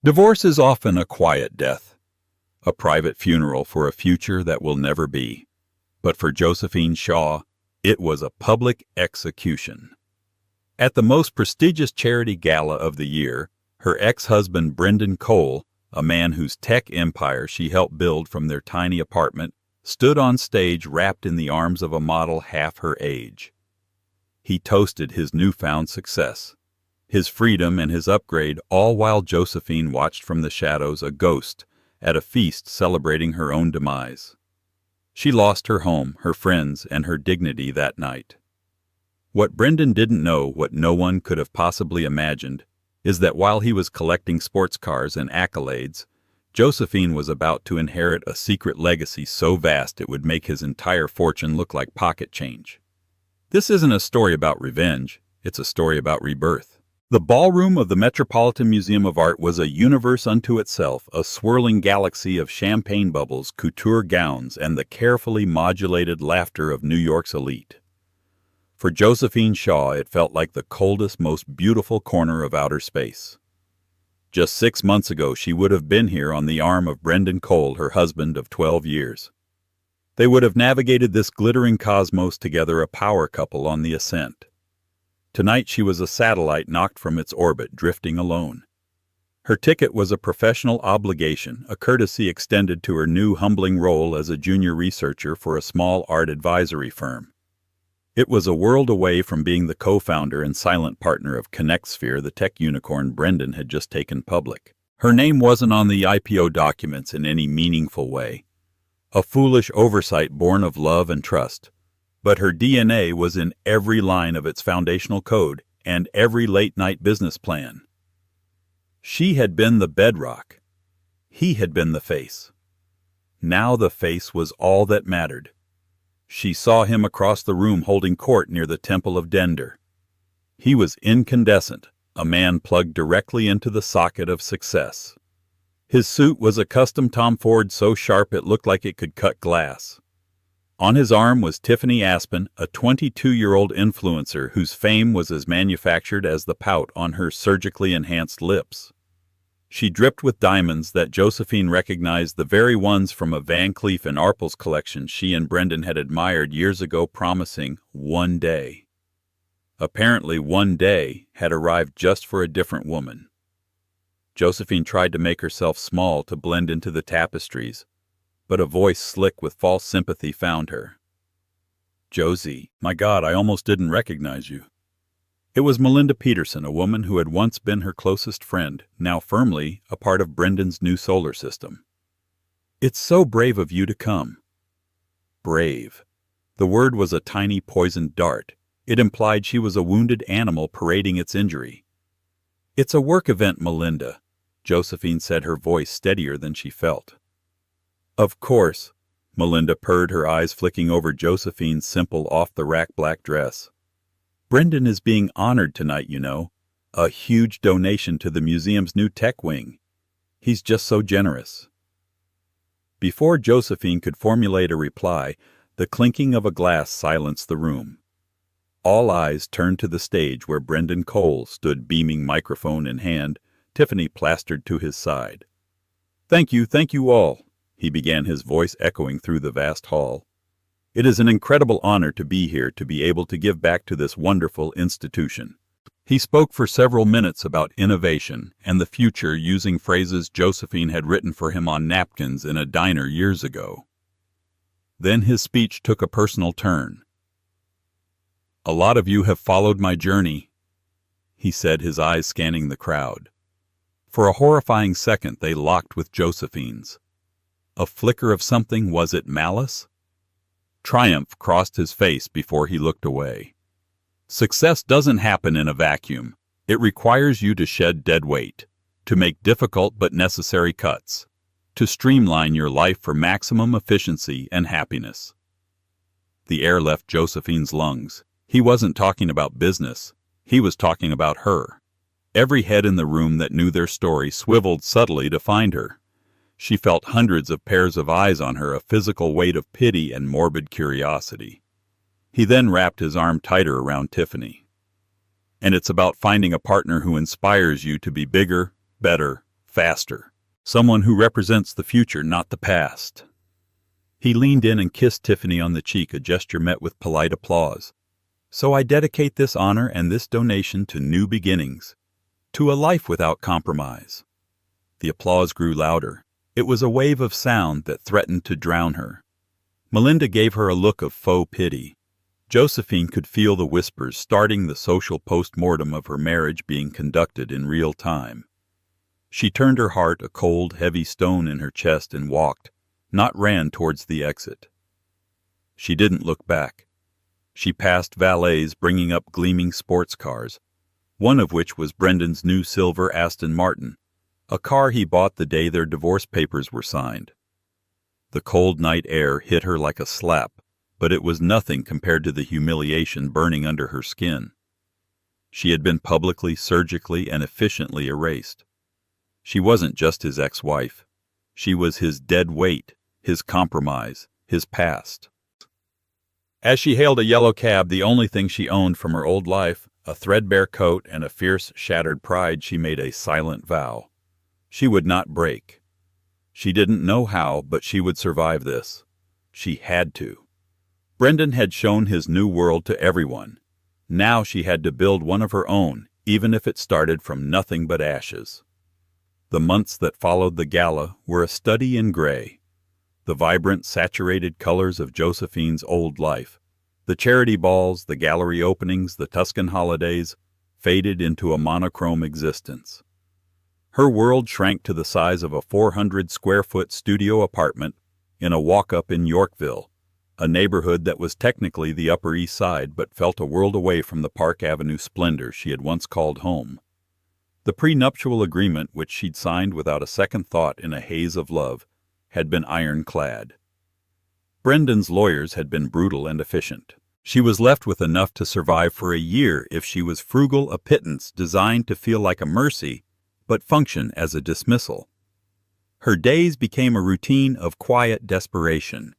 Divorce is often a quiet death, a private funeral for a future that will never be. But for Josephine Shaw, it was a public execution. At the most prestigious charity gala of the year, her ex-husband Brendan Cole, a man whose tech empire she helped build from their tiny apartment, stood on stage wrapped in the arms of a model half her age. He toasted his newfound success, his freedom and his upgrade, all while Josephine watched from the shadows, a ghost, at a feast celebrating her own demise. She lost her home, her friends, and her dignity that night. What Brendan didn't know, what no one could have possibly imagined, is that while he was collecting sports cars and accolades, Josephine was about to inherit a secret legacy so vast it would make his entire fortune look like pocket change. This isn't a story about revenge, it's a story about rebirth. The ballroom of the Metropolitan Museum of Art was a universe unto itself, a swirling galaxy of champagne bubbles, couture gowns, and the carefully modulated laughter of New York's elite. For Josephine Shaw, it felt like the coldest, most beautiful corner of outer space. Just 6 months ago, she would have been here on the arm of Brendan Cole, her husband of 12 years. They would have navigated this glittering cosmos together, a power couple on the ascent. Tonight she was a satellite knocked from its orbit, drifting alone. Her ticket was a professional obligation, a courtesy extended to her new humbling role as a junior researcher for a small art advisory firm. It was a world away from being the co-founder and silent partner of ConnectSphere, the tech unicorn Brendan had just taken public. Her name wasn't on the IPO documents in any meaningful way, a foolish oversight born of love and trust. But her DNA was in every line of its foundational code and every late-night business plan. She had been the bedrock. He had been the face. Now the face was all that mattered. She saw him across the room holding court near the Temple of Dender. He was incandescent, a man plugged directly into the socket of success. His suit was a custom Tom Ford so sharp it looked like it could cut glass. On his arm was Tiffany Aspen, a 22-year-old influencer whose fame was as manufactured as the pout on her surgically enhanced lips. She dripped with diamonds that Josephine recognized, the very ones from a Van Cleef & Arpels collection she and Brendan had admired years ago, promising one day. Apparently one day had arrived just for a different woman. Josephine tried to make herself small to blend into the tapestries, but a voice slick with false sympathy found her. "Josie, my God, I almost didn't recognize you." It was Melinda Peterson, a woman who had once been her closest friend, now firmly a part of Brendan's new solar system. "It's so brave of you to come." Brave. The word was a tiny poisoned dart. It implied she was a wounded animal parading its injury. "It's a work event, Melinda," Josephine said, her voice steadier than she felt. "Of course," Melinda purred, her eyes flicking over Josephine's simple off-the-rack black dress. "Brendan is being honored tonight, you know. A huge donation to the museum's new tech wing. He's just so generous." Before Josephine could formulate a reply, the clinking of a glass silenced the room. All eyes turned to the stage where Brendan Cole stood, beaming, microphone in hand, Tiffany plastered to his side. Thank you all," he began, his voice echoing through the vast hall. "It is an incredible honor to be here, to be able to give back to this wonderful institution." He spoke for several minutes about innovation and the future, using phrases Josephine had written for him on napkins in a diner years ago. Then his speech took a personal turn. "A lot of you have followed my journey," he said, his eyes scanning the crowd. For a horrifying second they locked with Josephine's. A flicker of something, was it malice? Triumph crossed his face before he looked away. Success doesn't happen in a vacuum. It requires you to shed dead weight, to make difficult but necessary cuts, to streamline your life for maximum efficiency and happiness. The air left Josephine's lungs. He wasn't talking about business. He was talking about her. Every head in the room that knew their story swiveled subtly to find her. She felt hundreds of pairs of eyes on her, a physical weight of pity and morbid curiosity. He then wrapped his arm tighter around Tiffany. "And it's about finding a partner who inspires you to be bigger, better, faster. Someone who represents the future, not the past. He leaned in and kissed Tiffany on the cheek, a gesture met with polite applause. So I dedicate this honor and this donation to new beginnings, to a life without compromise. The applause grew louder. It was a wave of sound that threatened to drown her. Melinda gave her a look of faux pity. Josephine could feel the whispers starting the social post-mortem of her marriage being conducted in real time. She turned her heart a cold, heavy stone in her chest and walked, not ran towards the exit. She didn't look back. She passed valets bringing up gleaming sports cars, one of which was Brendan's new silver Aston Martin, a car he bought the day their divorce papers were signed. The cold night air hit her like a slap, but it was nothing compared to the humiliation burning under her skin. She had been publicly, surgically, and efficiently erased. She wasn't just his ex-wife. She was his dead weight, his compromise, his past. As she hailed a yellow cab, the only thing she owned from her old life, a threadbare coat and a fierce, shattered pride, she made a silent vow. She would not break. She didn't know how, but she would survive this. She had to. Brendan had shown his new world to everyone. Now she had to build one of her own, even if it started from nothing but ashes. The months that followed the gala were a study in gray. The vibrant, saturated colors of Josephine's old life, the charity balls, the gallery openings, the Tuscan holidays, faded into a monochrome existence. Her world shrank to the size of a 400-square-foot studio apartment in a walk-up in Yorkville, a neighborhood that was technically the Upper East Side but felt a world away from the Park Avenue splendor she had once called home. The prenuptial agreement, which she'd signed without a second thought in a haze of love, had been ironclad. Brendan's lawyers had been brutal and efficient. She was left with enough to survive for a year if she was frugal, a pittance designed to feel like a mercy, but function as a dismissal. Her days became a routine of quiet desperation.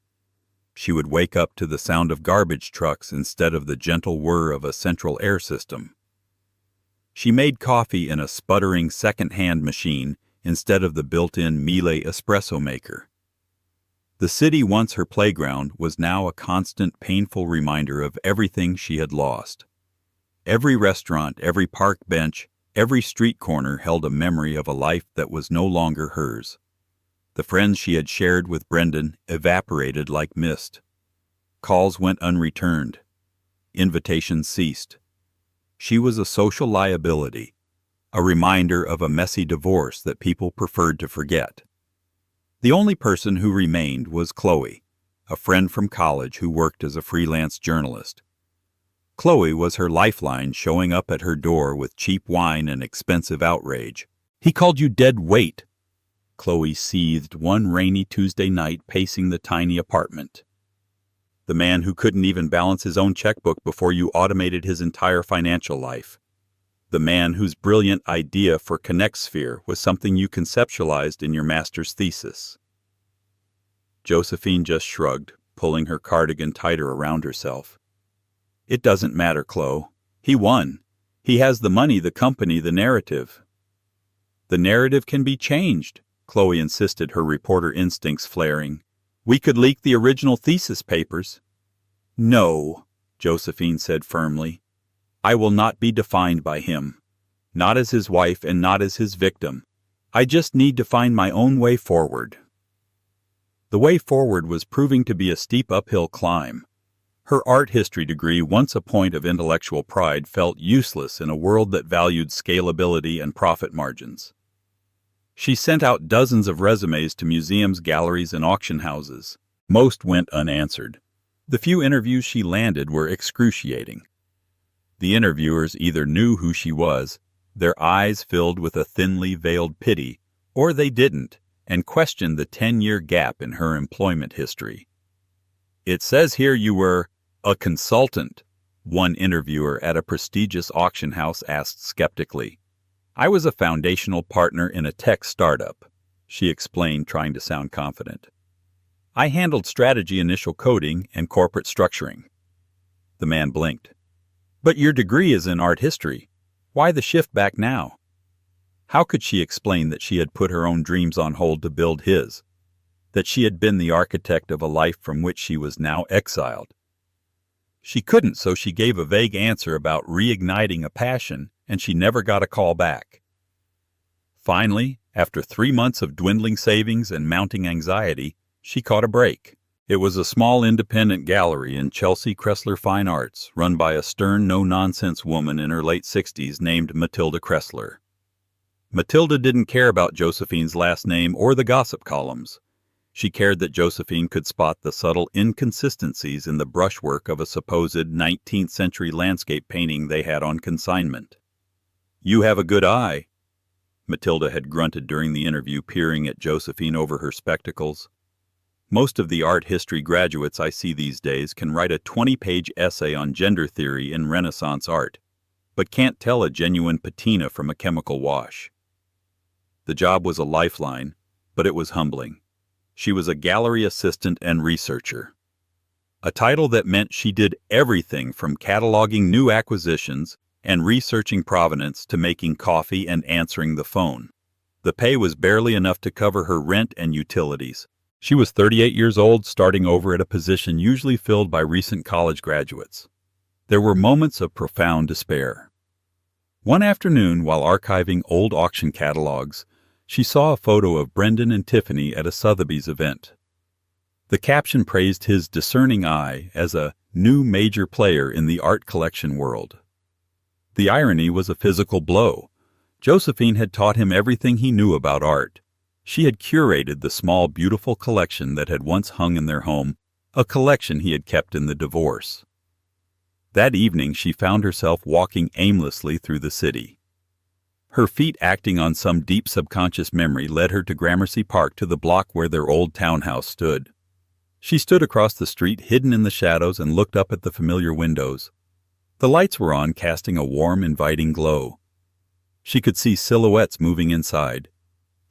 She would wake up to the sound of garbage trucks instead of the gentle whir of a central air system. She made coffee in a sputtering second-hand machine instead of the built-in Miele espresso maker. The city, once her playground, was now a constant, painful reminder of everything she had lost. Every restaurant, every park bench, every street corner held a memory of a life that was no longer hers. The friends she had shared with Brendan evaporated like mist. Calls went unreturned. Invitations ceased. She was a social liability, a reminder of a messy divorce that people preferred to forget. The only person who remained was Chloe, a friend from college who worked as a freelance journalist. Chloe was her lifeline, showing up at her door with cheap wine and expensive outrage. "He called you dead weight," Chloe seethed one rainy Tuesday night pacing the tiny apartment. "The man who couldn't even balance his own checkbook before you automated his entire financial life. The man whose brilliant idea for ConnectSphere was something you conceptualized in your master's thesis." Josephine just shrugged, pulling her cardigan tighter around herself. "It doesn't matter, Chloe. He won. He has the money, the company, the narrative." "The narrative can be changed," Chloe insisted, her reporter instincts flaring. "We could leak the original thesis papers." "No," Josephine said firmly. "I will not be defined by him. Not as his wife and not as his victim. I just need to find my own way forward." The way forward was proving to be a steep uphill climb. Her art history degree, once a point of intellectual pride, felt useless in a world that valued scalability and profit margins. She sent out dozens of resumes to museums, galleries, and auction houses. Most went unanswered. The few interviews she landed were excruciating. The interviewers either knew who she was, their eyes filled with a thinly veiled pity, or they didn't, and questioned the 10-year gap in her employment history. "It says here you were a consultant," one interviewer at a prestigious auction house asked skeptically. "I was a foundational partner in a tech startup," she explained, trying to sound confident. "I handled strategy, initial coding, and corporate structuring." The man blinked. "But your degree is in art history. Why the shift back now?" How could she explain that she had put her own dreams on hold to build his? That she had been the architect of a life from which she was now exiled? She couldn't, so she gave a vague answer about reigniting a passion, and she never got a call back. Finally, after 3 months of dwindling savings and mounting anxiety, she caught a break. It was a small independent gallery in Chelsea Kressler Fine Arts, run by a stern, no-nonsense woman in her late 60s named Matilda Kressler. Matilda didn't care about Josephine's last name or the gossip columns. She cared that Josephine could spot the subtle inconsistencies in the brushwork of a supposed 19th-century landscape painting they had on consignment. "You have a good eye," Matilda had grunted during the interview, peering at Josephine over her spectacles. "Most of the art history graduates I see these days can write a 20-page essay on gender theory in Renaissance art, but can't tell a genuine patina from a chemical wash." The job was a lifeline, but it was humbling. She was a gallery assistant and researcher. A title that meant she did everything from cataloging new acquisitions and researching provenance to making coffee and answering the phone. The pay was barely enough to cover her rent and utilities. She was 38 years old, starting over at a position usually filled by recent college graduates. There were moments of profound despair. One afternoon, while archiving old auction catalogs, she saw a photo of Brendan and Tiffany at a Sotheby's event. The caption praised his discerning eye as a new major player in the art collection world. The irony was a physical blow. Josephine had taught him everything he knew about art. She had curated the small, beautiful collection that had once hung in their home, a collection he had kept in the divorce. That evening she found herself walking aimlessly through the city. Her feet, acting on some deep subconscious memory, led her to Gramercy Park, to the block where their old townhouse stood. She stood across the street, hidden in the shadows, and looked up at the familiar windows. The lights were on, casting a warm, inviting glow. She could see silhouettes moving inside.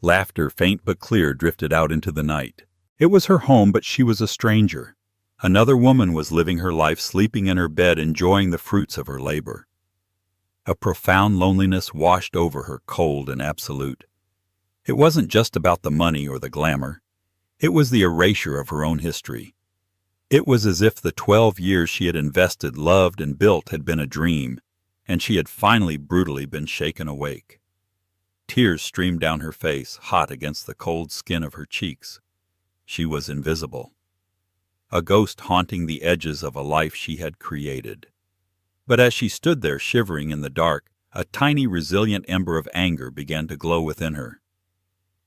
Laughter, faint but clear, drifted out into the night. It was her home, but she was a stranger. Another woman was living her life, sleeping in her bed, enjoying the fruits of her labor. A profound loneliness washed over her, cold and absolute. It wasn't just about the money or the glamour. It was the erasure of her own history. It was as if the 12 years she had invested, loved, and built had been a dream, and she had finally brutally been shaken awake. Tears streamed down her face, hot against the cold skin of her cheeks. She was invisible. A ghost haunting the edges of a life she had created. But as she stood there shivering in the dark, a tiny resilient ember of anger began to glow within her.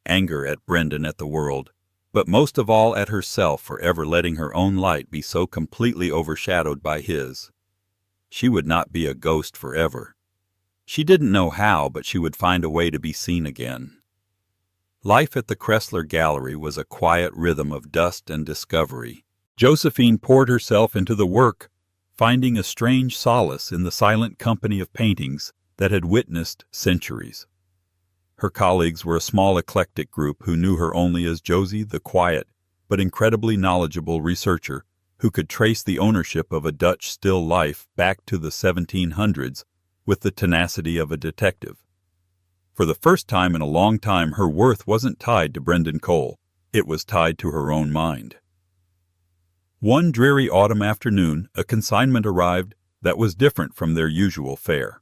Anger at Brendan, at the world, but most of all at herself for ever letting her own light be so completely overshadowed by his. She would not be a ghost forever. She didn't know how, but she would find a way to be seen again. Life at the Kressler Gallery was a quiet rhythm of dust and discovery. Josephine poured herself into the work, finding a strange solace in the silent company of paintings that had witnessed centuries. Her colleagues were a small eclectic group who knew her only as Josie, the quiet but incredibly knowledgeable researcher who could trace the ownership of a Dutch still life back to the 1700s with the tenacity of a detective. For the first time in a long time, her worth wasn't tied to Brendan Cole. It was tied to her own mind. One dreary autumn afternoon, a consignment arrived that was different from their usual fare.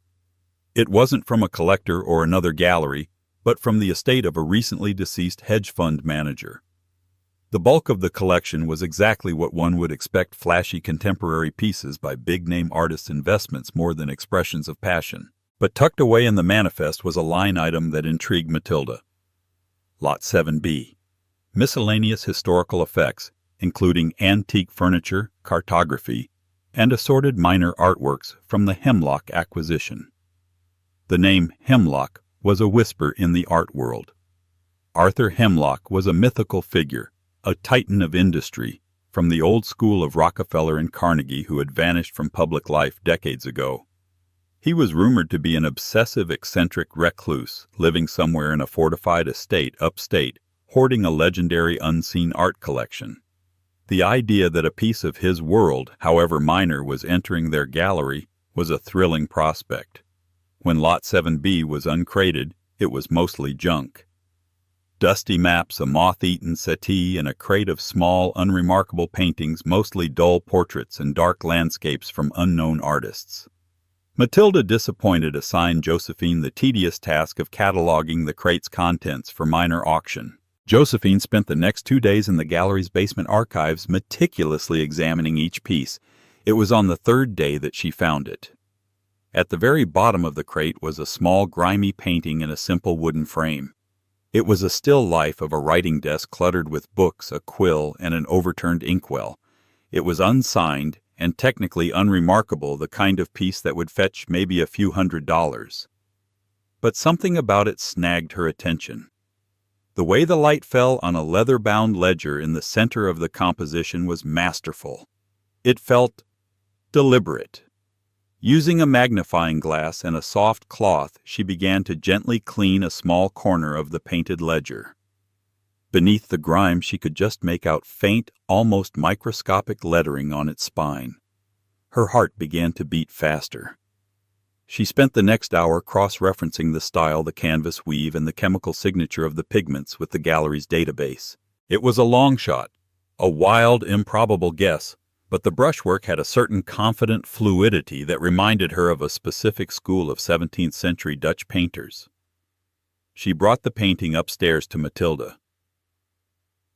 It wasn't from a collector or another gallery, but from the estate of a recently deceased hedge fund manager. The bulk of the collection was exactly what one would expect: flashy contemporary pieces by big-name artists' investments more than expressions of passion. But tucked away in the manifest was a line item that intrigued Matilda. Lot 7B. Miscellaneous historical effects, including antique furniture, cartography, and assorted minor artworks from the Hemlock acquisition. The name Hemlock was a whisper in the art world. Arthur Hemlock was a mythical figure, a titan of industry, from the old school of Rockefeller and Carnegie, who had vanished from public life decades ago. He was rumored to be an obsessive, eccentric recluse, living somewhere in a fortified estate upstate, hoarding a legendary unseen art collection. The idea that a piece of his world, however minor, was entering their gallery was a thrilling prospect. When Lot 7B was uncrated, It was mostly junk. Dusty maps, a moth-eaten settee, and a crate of small, unremarkable paintings, mostly dull portraits and dark landscapes from unknown artists. Matilda, disappointed, assigned Josephine the tedious task of cataloging the crate's contents for minor auction. Josephine spent the next 2 days in the gallery's basement archives meticulously examining each piece. It was on the third day that she found it. At the very bottom of the crate was a small, grimy painting in a simple wooden frame. It was a still life of a writing desk cluttered with books, a quill, and an overturned inkwell. It was unsigned and technically unremarkable, the kind of piece that would fetch maybe a few $100s. But something about it snagged her attention. The way the light fell on a leather-bound ledger in the center of the composition was masterful. It felt deliberate. Using a magnifying glass and a soft cloth, she began to gently clean a small corner of the painted ledger. Beneath the grime, she could just make out faint, almost microscopic lettering on its spine. Her heart began to beat faster. She spent the next hour cross-referencing the style, the canvas weave, and the chemical signature of the pigments with the gallery's database. It was a long shot, a wild, improbable guess, but the brushwork had a certain confident fluidity that reminded her of a specific school of 17th-century Dutch painters. She brought the painting upstairs to Matilda.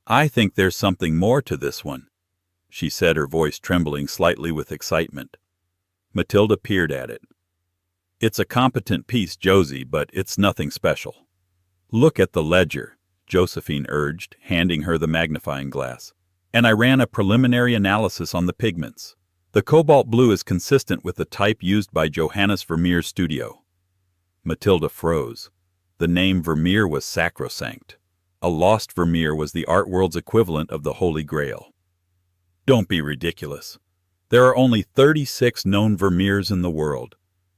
"I think there's something more to this one," she said, her voice trembling slightly with excitement. Matilda peered at it. "It's a competent piece, Josie, but it's nothing special." "Look at the ledger," Josephine urged, handing her the magnifying glass. "And I ran a preliminary analysis on the pigments. The cobalt blue is consistent with the type used by Johannes Vermeer's studio." Matilda froze. The name Vermeer was sacrosanct. A lost Vermeer was the art world's equivalent of the Holy Grail. "Don't be ridiculous. There are only 36 known Vermeers in the world.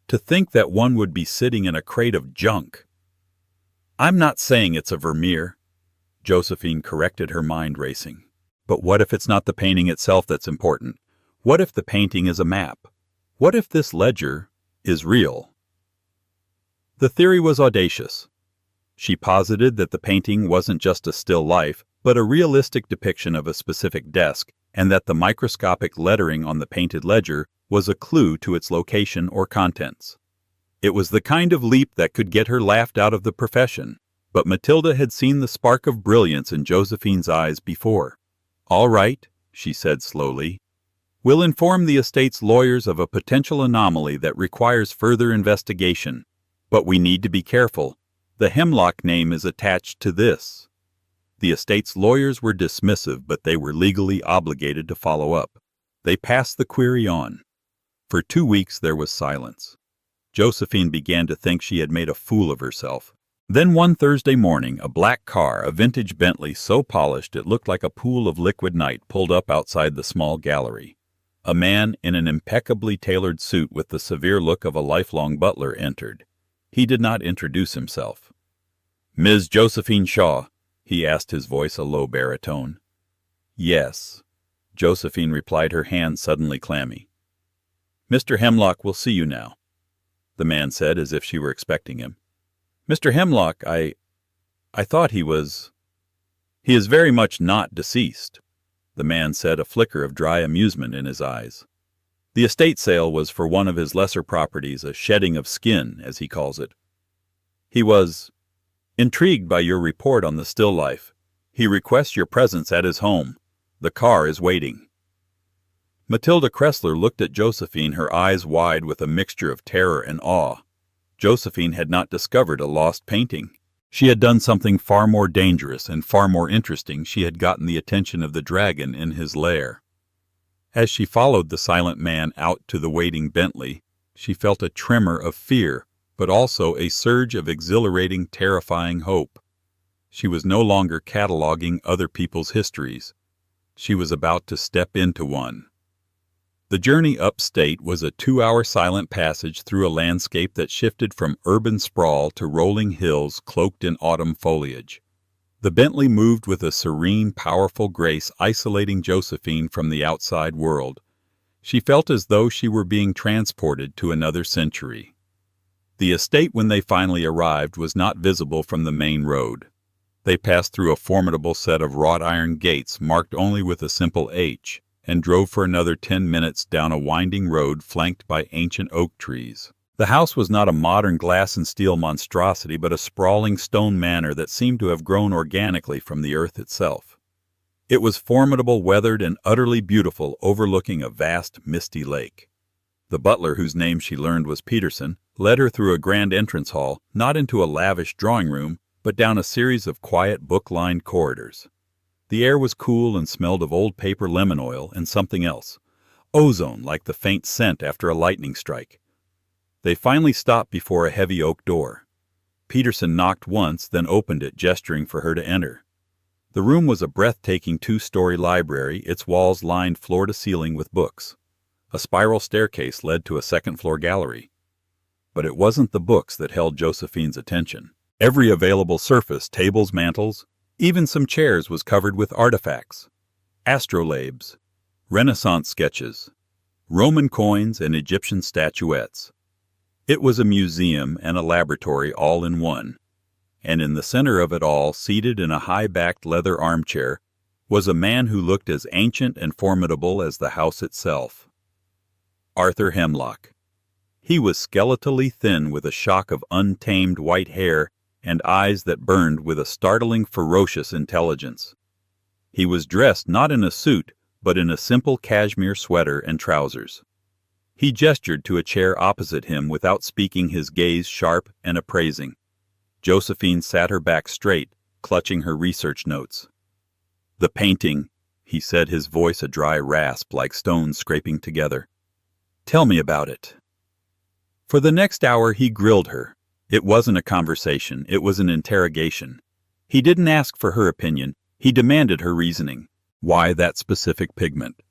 To think that one would be sitting in a crate of junk." "I'm not saying it's a Vermeer," Josephine corrected, her mind racing. "But what if it's not the painting itself that's important? What if the painting is a map? What if this ledger is real?" The theory was audacious. She posited that the painting wasn't just a still life, but a realistic depiction of a specific desk, and that the microscopic lettering on the painted ledger was a clue to its location or contents. It was the kind of leap that could get her laughed out of the profession, but Matilda had seen the spark of brilliance in Josephine's eyes before. "All right," she said slowly. "We'll inform the estate's lawyers of a potential anomaly that requires further investigation. But we need to be careful. The Hemlock name is attached to this." The estate's lawyers were dismissive, but they were legally obligated to follow up. They passed the query on. For 2 weeks there was silence. Josephine began to think she had made a fool of herself. Then one Thursday morning, a black car, a vintage Bentley so polished it looked like a pool of liquid night, pulled up outside the small gallery. A man in an impeccably tailored suit with the severe look of a lifelong butler entered. He did not introduce himself. "Ms. Josephine Shaw?" he asked, his voice a low baritone. "Yes," Josephine replied, her hand suddenly clammy. "Mr. Hemlock will see you now," the man said, as if she were expecting him. "Mr. Hemlock, I thought he was—" "He is very much not deceased," the man said, a flicker of dry amusement in his eyes. "The estate sale was for one of his lesser properties, a shedding of skin, as he calls it. He was intrigued by your report on the still life. He requests your presence at his home. The car is waiting." Matilda Kressler looked at Josephine, her eyes wide with a mixture of terror and awe. Josephine had not discovered a lost painting. She had done something far more dangerous and far more interesting. She had gotten the attention of the dragon in his lair. As she followed the silent man out to the waiting Bentley, she felt a tremor of fear, but also a surge of exhilarating, terrifying hope. She was no longer cataloging other people's histories. She was about to step into one. The journey upstate was a 2-hour silent passage through a landscape that shifted from urban sprawl to rolling hills cloaked in autumn foliage. The Bentley moved with a serene, powerful grace, isolating Josephine from the outside world. She felt as though she were being transported to another century. The estate, when they finally arrived, was not visible from the main road. They passed through a formidable set of wrought iron gates marked only with a simple H, and drove for another 10 minutes down a winding road flanked by ancient oak trees. The house was not a modern glass and steel monstrosity, but a sprawling stone manor that seemed to have grown organically from the earth itself. It was formidable, weathered, and utterly beautiful, overlooking a vast, misty lake. The butler, whose name she learned was Peterson, led her through a grand entrance hall, not into a lavish drawing room, but down a series of quiet, book-lined corridors. The air was cool and smelled of old paper, lemon oil, and something else. Ozone, like the faint scent after a lightning strike. They finally stopped before a heavy oak door. Peterson knocked once, then opened it, gesturing for her to enter. The room was a breathtaking 2-story library, its walls lined floor to ceiling with books. A spiral staircase led to a second-floor gallery. But it wasn't the books that held Josephine's attention. Every available surface, tables, mantels, even some chairs, was covered with artifacts. Astrolabes, Renaissance sketches, Roman coins, and Egyptian statuettes. It was a museum and a laboratory all in one. And in the center of it all, seated in a high-backed leather armchair, was a man who looked as ancient and formidable as the house itself. Arthur Hemlock. He was skeletally thin, with a shock of untamed white hair and eyes that burned with a startling, ferocious intelligence. He was dressed not in a suit, but in a simple cashmere sweater and trousers. He gestured to a chair opposite him without speaking, his gaze sharp and appraising. Josephine sat her back straight, clutching her research notes. "The painting," he said, his voice a dry rasp like stones scraping together. "Tell me about it." For the next hour he grilled her. It wasn't a conversation, it was an interrogation. He didn't ask for her opinion, he demanded her reasoning. Why that specific pigment?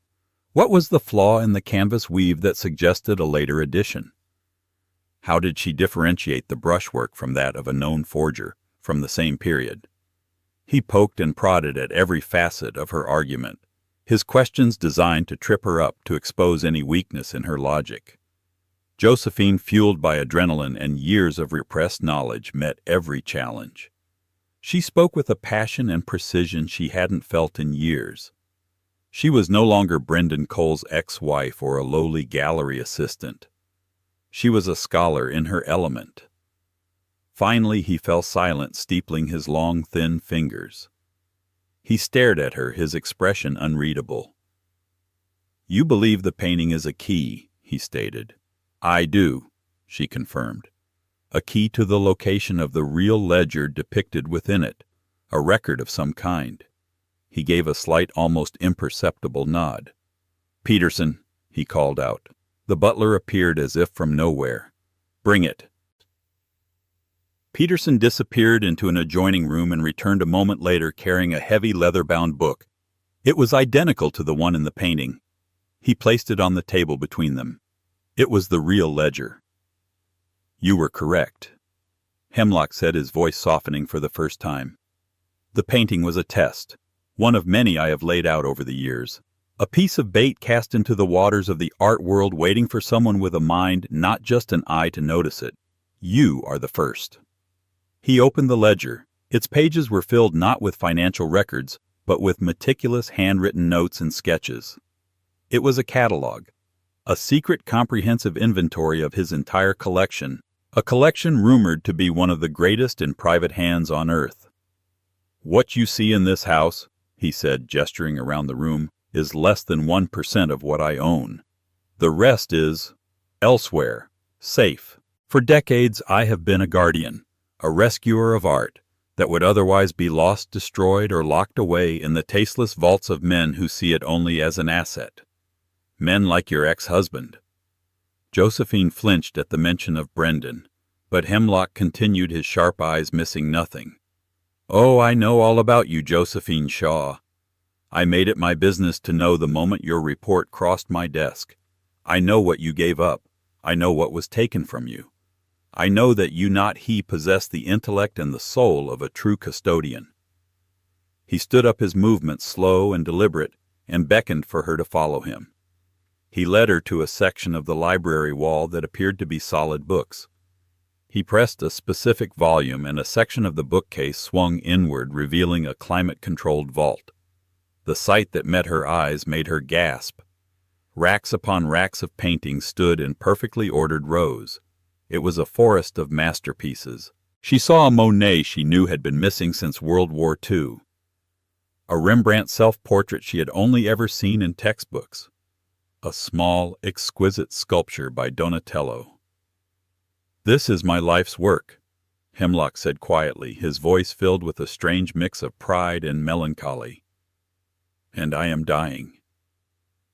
What was the flaw in the canvas weave that suggested a later edition? How did she differentiate the brushwork from that of a known forger from the same period? He poked and prodded at every facet of her argument, his questions designed to trip her up, to expose any weakness in her logic. Josephine, fueled by adrenaline and years of repressed knowledge, met every challenge. She spoke with a passion and precision she hadn't felt in years. She was no longer Brendan Cole's ex-wife or a lowly gallery assistant. She was a scholar in her element. Finally he fell silent, steepling his long, thin fingers. He stared at her, his expression unreadable. "You believe the painting is a key," he stated. "I do," she confirmed. "A key to the location of the real ledger depicted within it, a record of some kind." He gave a slight, almost imperceptible nod. "Peterson," he called out. The butler appeared as if from nowhere. "Bring it." Peterson disappeared into an adjoining room and returned a moment later carrying a heavy leather-bound book. It was identical to the one in the painting. He placed it on the table between them. It was the real ledger. "You were correct," Hemlock said, his voice softening for the first time. "The painting was a test, one of many I have laid out over the years. A piece of bait cast into the waters of the art world, waiting for someone with a mind, not just an eye, to notice it. You are the first." He opened the ledger. Its pages were filled not with financial records, but with meticulous handwritten notes and sketches. It was a catalog, a secret comprehensive inventory of his entire collection, a collection rumored to be one of the greatest in private hands on earth. "What you see in this house," he said, gesturing around the room, "is less than 1% of what I own. The rest is elsewhere, safe. For decades I have been a guardian, a rescuer of art, that would otherwise be lost, destroyed, or locked away in the tasteless vaults of men who see it only as an asset. Men like your ex-husband." Josephine flinched at the mention of Brendan, but Hemlock continued, his sharp eyes missing nothing. "Oh, I know all about you, Josephine Shaw. I made it my business to know the moment your report crossed my desk. I know what you gave up. I know what was taken from you. I know that you, not he, possess the intellect and the soul of a true custodian." He stood up, his movements slow and deliberate, and beckoned for her to follow him. He led her to a section of the library wall that appeared to be solid books. He pressed a specific volume, and a section of the bookcase swung inward, revealing a climate-controlled vault. The sight that met her eyes made her gasp. Racks upon racks of paintings stood in perfectly ordered rows. It was a forest of masterpieces. She saw a Monet she knew had been missing since World War II. A Rembrandt self-portrait she had only ever seen in textbooks. A small, exquisite sculpture by Donatello. "This is my life's work," Hemlock said quietly, his voice filled with a strange mix of pride and melancholy. "And I am dying."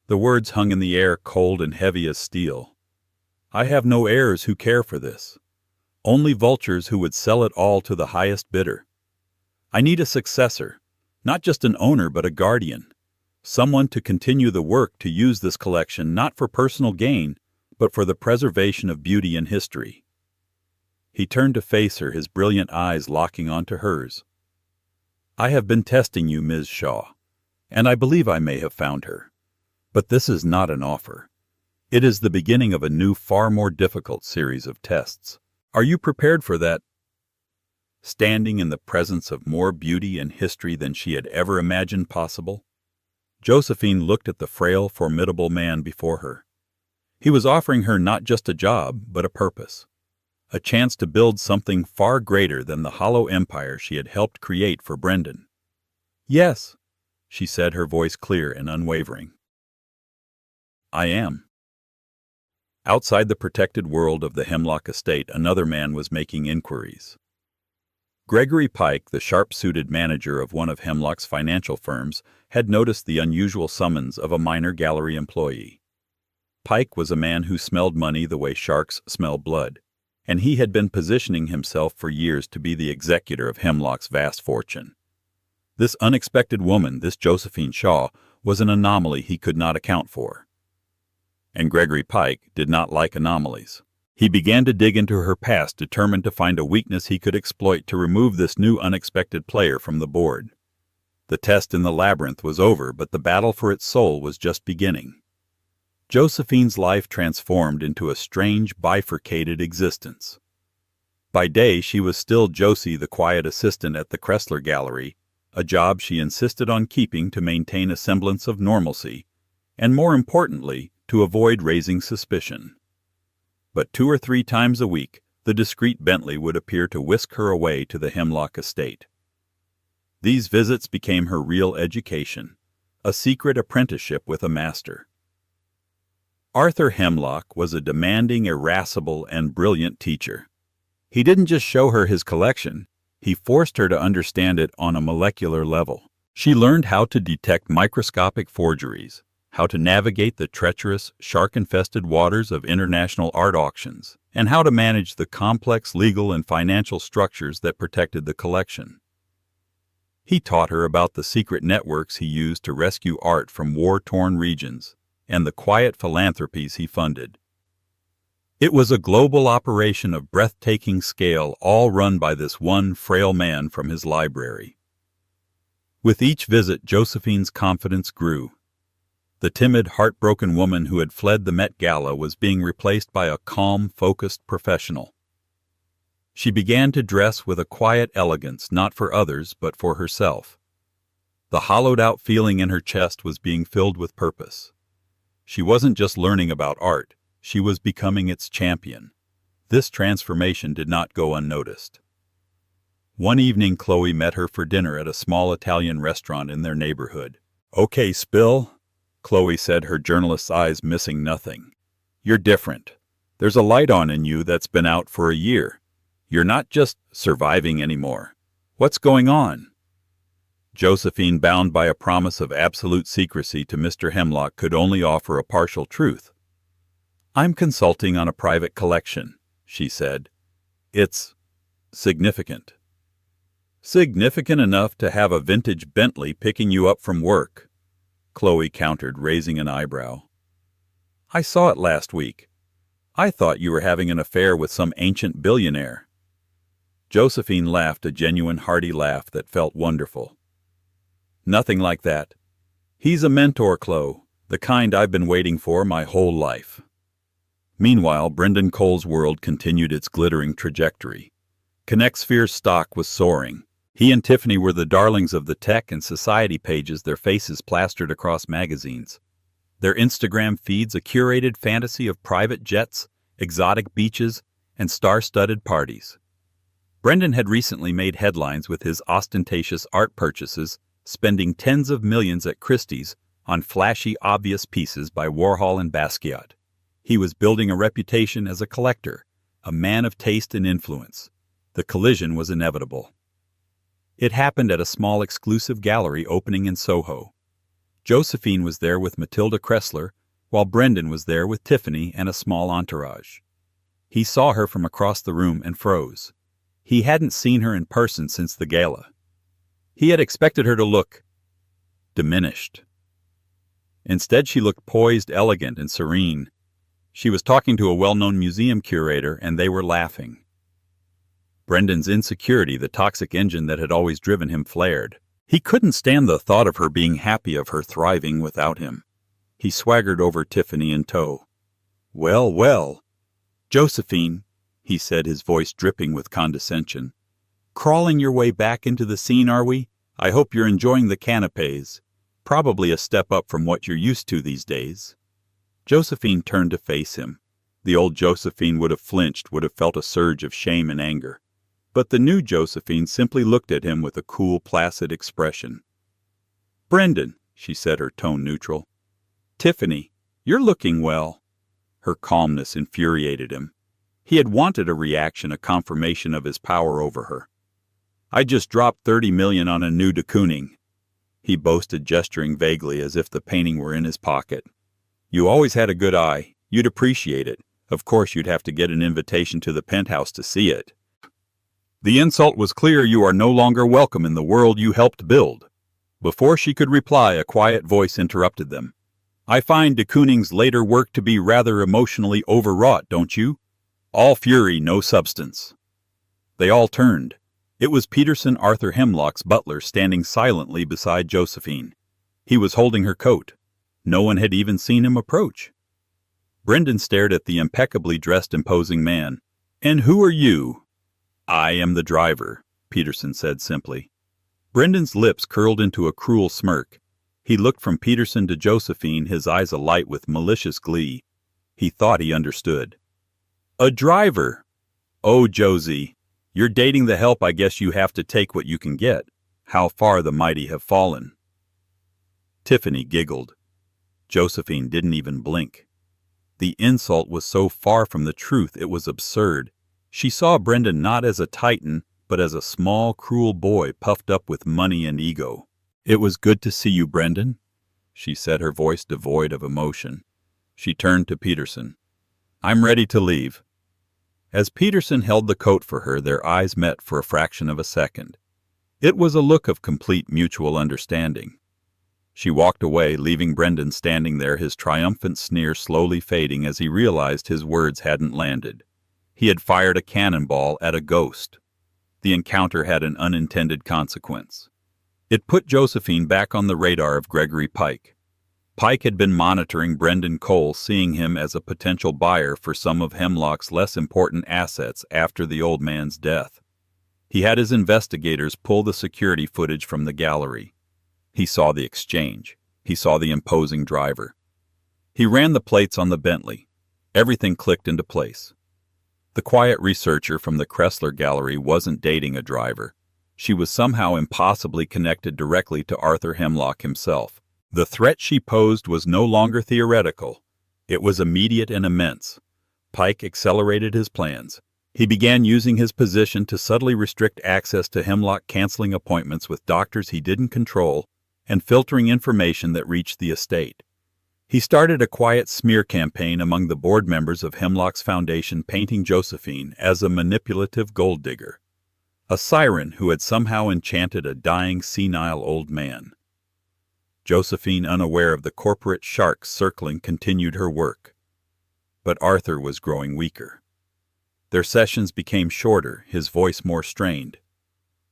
The words hung in the air, cold and heavy as steel. "I have no heirs who care for this. Only vultures who would sell it all to the highest bidder. I need a successor, not just an owner but a guardian, someone to continue the work, to use this collection not for personal gain, but for the preservation of beauty and history." He turned to face her, his brilliant eyes locking onto hers. "I have been testing you, Ms. Shaw, and I believe I may have found her. But this is not an offer. It is the beginning of a new, far more difficult series of tests. Are you prepared for that?" Standing in the presence of more beauty and history than she had ever imagined possible, Josephine looked at the frail, formidable man before her. He was offering her not just a job, but a purpose. A chance to build something far greater than the hollow empire she had helped create for Brendan. "Yes," she said, her voice clear and unwavering. "I am." Outside the protected world of the Hemlock estate, another man was making inquiries. Gregory Pike, the sharp-suited manager of one of Hemlock's financial firms, had noticed the unusual summons of a minor gallery employee. Pike was a man who smelled money the way sharks smell blood, and he had been positioning himself for years to be the executor of Hemlock's vast fortune. This unexpected woman, this Josephine Shaw, was an anomaly he could not account for. And Gregory Pike did not like anomalies. He began to dig into her past, determined to find a weakness he could exploit to remove this new unexpected player from the board. The test in the labyrinth was over, but the battle for its soul was just beginning. Josephine's life transformed into a strange, bifurcated existence. By day, she was still Josie, the quiet assistant at the Kressler Gallery, a job she insisted on keeping to maintain a semblance of normalcy, and more importantly, to avoid raising suspicion. But 2 or 3 times a week, the discreet Bentley would appear to whisk her away to the Hemlock estate. These visits became her real education, a secret apprenticeship with a master. Arthur Hemlock was a demanding, irascible, and brilliant teacher. He didn't just show her his collection, he forced her to understand it on a molecular level. She learned how to detect microscopic forgeries, how to navigate the treacherous, shark-infested waters of international art auctions, and how to manage the complex legal and financial structures that protected the collection. He taught her about the secret networks he used to rescue art from war-torn regions, and the quiet philanthropies he funded. It was a global operation of breathtaking scale, all run by this one frail man from his library. With each visit, Josephine's confidence grew. The timid, heartbroken woman who had fled the Met Gala was being replaced by a calm, focused professional. She began to dress with a quiet elegance, not for others, but for herself. The hollowed-out feeling in her chest was being filled with purpose. She wasn't just learning about art, she was becoming its champion. This transformation did not go unnoticed. One evening, Chloe met her for dinner at a small Italian restaurant in their neighborhood. "Okay, Spill," Chloe said, her journalist's eyes missing nothing. "You're different. There's a light on in you that's been out for a year. You're not just surviving anymore. What's going on?" Josephine, bound by a promise of absolute secrecy to Mr. Hemlock, could only offer a partial truth. "I'm consulting on a private collection," she said. "It's significant." "Significant enough to have a vintage Bentley picking you up from work," Chloe countered, raising an eyebrow. "I saw it last week. I thought you were having an affair with some ancient billionaire." Josephine laughed, a genuine, hearty laugh that felt wonderful. "Nothing like that. He's a mentor, Chloe, the kind I've been waiting for my whole life." Meanwhile, Brendan Cole's world continued its glittering trajectory. ConnectSphere's stock was soaring. He and Tiffany were the darlings of the tech and society pages, their faces plastered across magazines. Their Instagram feeds a curated fantasy of private jets, exotic beaches, and star-studded parties. Brendan had recently made headlines with his ostentatious art purchases, spending tens of millions at Christie's on flashy, obvious pieces by Warhol and Basquiat. He was building a reputation as a collector, a man of taste and influence. The collision was inevitable. It happened at a small exclusive gallery opening in Soho. Josephine was there with Matilda Kressler, while Brendan was there with Tiffany and a small entourage. He saw her from across the room and froze. He hadn't seen her in person since the gala. He had expected her to look diminished. Instead, she looked poised, elegant, and serene. She was talking to a well-known museum curator, and they were laughing. Brendan's insecurity, the toxic engine that had always driven him, flared. He couldn't stand the thought of her being happy, of her thriving without him. He swaggered over, Tiffany in tow. "Well, well. Josephine," he said, his voice dripping with condescension. "Crawling your way back into the scene, are we? I hope you're enjoying the canapes. Probably a step up from what you're used to these days." Josephine turned to face him. The old Josephine would have flinched, would have felt a surge of shame and anger. But the new Josephine simply looked at him with a cool, placid expression. "Brendan," she said, her tone neutral. "Tiffany, you're looking well." Her calmness infuriated him. He had wanted a reaction, a confirmation of his power over her. "I just dropped 30 million on a new de Kooning," he boasted, gesturing vaguely as if the painting were in his pocket. "You always had a good eye. You'd appreciate it. Of course, you'd have to get an invitation to the penthouse to see it." The insult was clear. "You are no longer welcome in the world you helped build." Before she could reply, a quiet voice interrupted them. "I find de Kooning's later work to be rather emotionally overwrought, don't you? All fury, no substance." They all turned. It was Peterson, Arthur Hemlock's butler, standing silently beside Josephine. He was holding her coat. No one had even seen him approach. Brendan stared at the impeccably dressed, imposing man. "And who are you?" "I am the driver," Peterson said simply. Brendan's lips curled into a cruel smirk. He looked from Peterson to Josephine, his eyes alight with malicious glee. He thought he understood. "A driver? Oh, Josie, you're dating the help. I guess you have to take what you can get. How far the mighty have fallen." Tiffany giggled. Josephine didn't even blink. The insult was so far from the truth it was absurd. She saw Brendan not as a titan, but as a small, cruel boy puffed up with money and ego. "It was good to see you, Brendan," she said, her voice devoid of emotion. She turned to Peterson. "I'm ready to leave." As Peterson held the coat for her, their eyes met for a fraction of a second. It was a look of complete mutual understanding. She walked away, leaving Brendan standing there, his triumphant sneer slowly fading as he realized his words hadn't landed. He had fired a cannonball at a ghost. The encounter had an unintended consequence. It put Josephine back on the radar of Gregory Pike. Pike had been monitoring Brendan Cole, seeing him as a potential buyer for some of Hemlock's less important assets after the old man's death. He had his investigators pull the security footage from the gallery. He saw the exchange. He saw the imposing driver. He ran the plates on the Bentley. Everything clicked into place. The quiet researcher from the Kressler Gallery wasn't dating a driver. She was somehow impossibly connected directly to Arthur Hemlock himself. The threat she posed was no longer theoretical. It was immediate and immense. Pike accelerated his plans. He began using his position to subtly restrict access to Hemlock, canceling appointments with doctors he didn't control, and filtering information that reached the estate. He started a quiet smear campaign among the board members of Hemlock's foundation, painting Josephine as a manipulative gold digger, a siren who had somehow enchanted a dying, senile old man. Josephine, unaware of the corporate sharks circling, continued her work. But Arthur was growing weaker. Their sessions became shorter, his voice more strained.